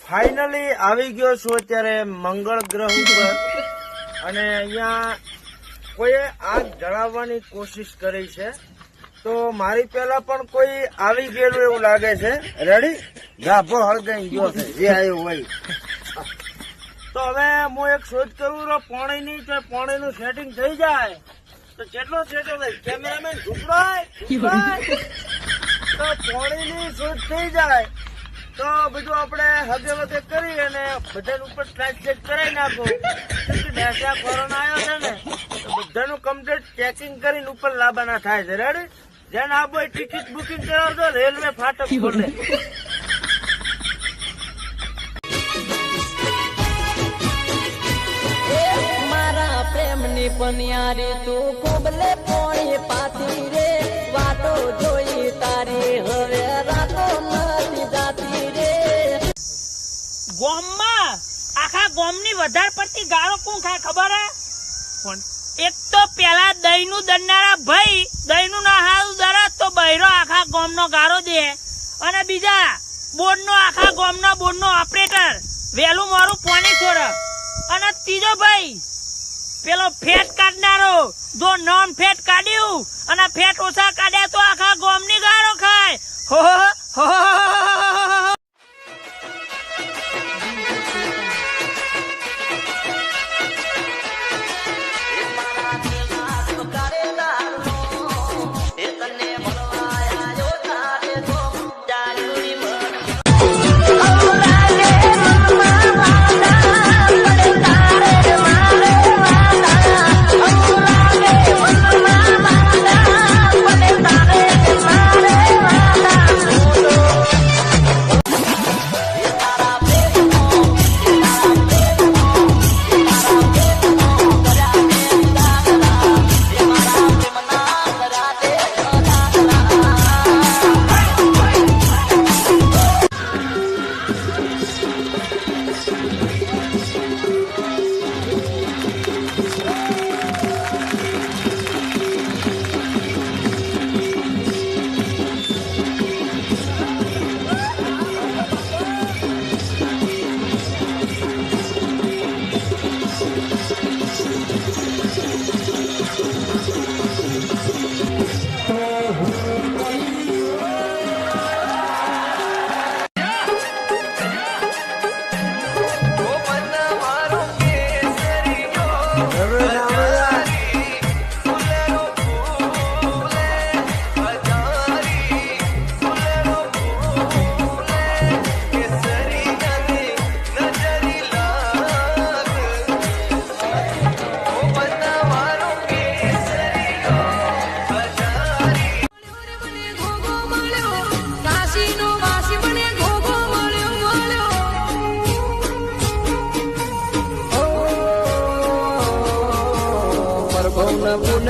Finally આવી ગયો છું અત્યારે મંગળ ગ્રહ ઉપર અને અહીંયા કોઈએ આગ જળાવવાની કોશિશ કરી છે તો મારી પહેલા પણ કોઈ આવી ગયેલું એવું લાગે છે. રેડી? ગાભો હળગાઈ ગયો છે જે આવ્યું હોય. તો હવે હું એક શોધ કરું પાણીની તો પાણીનું સેટિંગ થઈ જાય તો કેટલો સેટો થાય કેમેરામેન ઝૂકડાય તો પાણીની શોધ થઈ જાય તો બધું આપણે હગે વગે કરી અને બધાને ઉપર ટ્રાન્સલેટ કરાવી નાખો. ડેટા કોરોના આવ્યો છે ને તો બધાનું કમ્પ્લીટ ચેકિંગ કરીને ઉપર લાવવાના થાય છે. રેડી? જેને આ બોય ટિકિટ બુકિંગ કરાવજો રેલવે ફાટક ખોલે. મારા પ્રેમની પનિયારી તું કોબલે પોણી પાતી રે વાતો જોઈ તારી હવે રાતો નથી જાતી રે. ગોમમાં આખા ગોમની વધારે પડતી ગાળો કોણ ખાય ખબર હે? એક તો પેલા દહીં નું દરનારા ભાઈ દહીં નું ના હાલ દરત તો બૈરો આખા ગોમ નો ગાળો દે અને બીજા બોર્ડ નો આખા ગોમ નો બોર્ડ નો ઓપરેટર વેલું મારું પાણી છોડે અને ત્રીજો ભાઈ પેલો ફેટ કાઢનારો જો નોન ફેટ કાઢ્યું અને ફેટ ઓછા કાઢ્યા તો આખા ગોમ ની ગાળો ખાય. હો હો હો હો.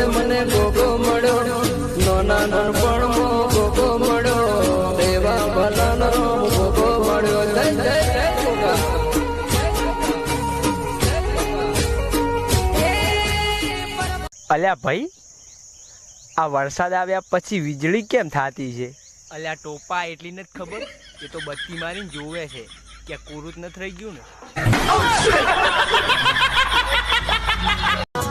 મને ગોગો મળ્યો નોના નાનપણ ગોગો મળ્યો દેવા ભલાનો ગોગો મળ્યો. જય જય જય ગોગા. અલ્યા ભાઈ આ વરસાદ આવ્યા પછી વીજળી કેમ થાતી છે? અલ્યા ટોપા એટલી નથી ખબર એ તો બત્તી મારીને જોવે છે કે કોરું જ નથી રહી ગયું ને.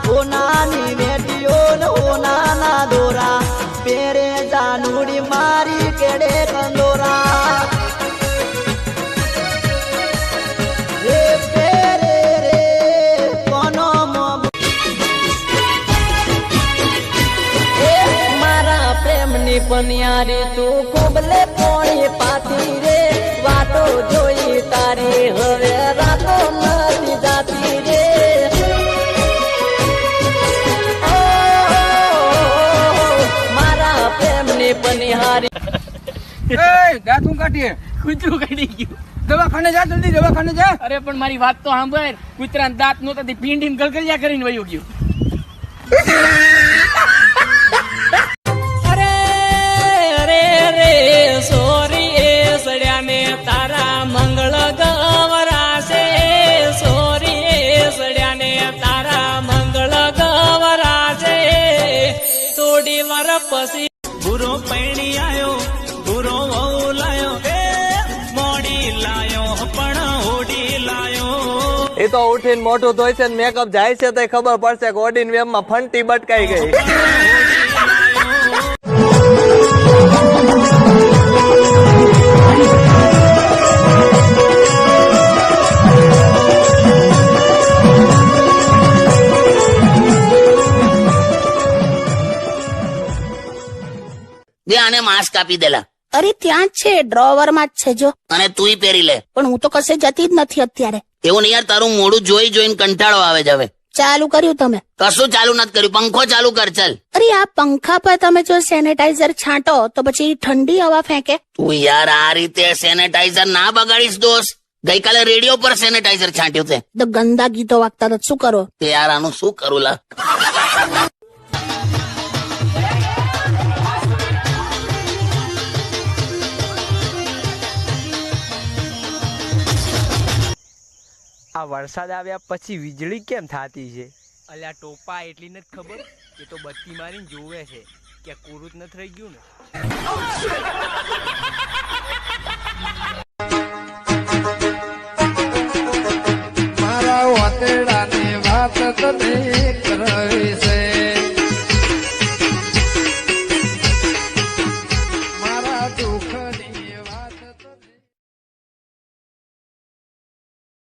હોનાની વેટીઓ ને હોનાના દોરા પેરે જાનુડી મારી કેડે કંદોરા રે પેરે રે કોનો મારા પ્રેમની પનિયારી તું કોબલે પોણી પાતી રે વાતો જોઈ તારી હવે રાતો નથી જાતી રે. દાંતું કાઢીએ કૂતરું કાઢી ગયું. દવાખાને જા, જલ્દી દવાખાને જા. અરે પણ મારી વાત તો સાંભળ. કૂતરા દાંત નહોતા પીંડીને ગલગલિયા કરીને વયો ગયું. અરે અરે રે સોરી એ સડ્યા ને તારા મંગળ ગવરાશે. સોરી એ સડ્યા ને તારા મંગળ ગવરાશે. થોડી વાર પછી ભૂરો પૈણી આવ્યો ભૂરો વહુ લાયો મોડી લાયો પણ ભાઈ તો ઉઠીને મોઢું ધોય છે ને મેકઅપ જાય છે તો ખબર પડશે કે ઓડિન વેમ માં ફંટી બટકાઈ ગઈ. દે આને માસ્ક આપી દેલા. અરે ત્યાં જ છે, ડ્રોવર માં જ છે જો. અને તુંય પહેરી લે. પણ હું તો કશે જતી જ નથી અત્યારે. એવું નહીં યાર, તારું મોડું જોઈ જોઈને કંટાળો આવે છે હવે. ચાલુ કર્યું તમે? કશું ચાલુ નથી કર્યું, પંખો ચાલુ કર ચાલ. અરે આ પંખા પર તમે જો સેનેટાઈઝર છાંટો તો પછી ઠંડી હવા ફેંકે. તું યાર આ રીતે સેનેટાઈઝર ના બગાડીશ દોસ્ત. ગઈકાલે રેડિયો પર સેનેટાઈઝર છાંટ્યું છે. તો ગંદા ગીતો વાગતા તો શું કરો? તે યાર આનું શું કરું લા. આ વરસાદ આવ્યા પછી વીજળી કેમ થતી છે? અલ્યા ટોપા એટલી નથી ખબર, એ તો બત્તી મારીને જોવે છે કે કોરું જ નથી રહી ગયું ને. મારા વાતેડાની વાત તને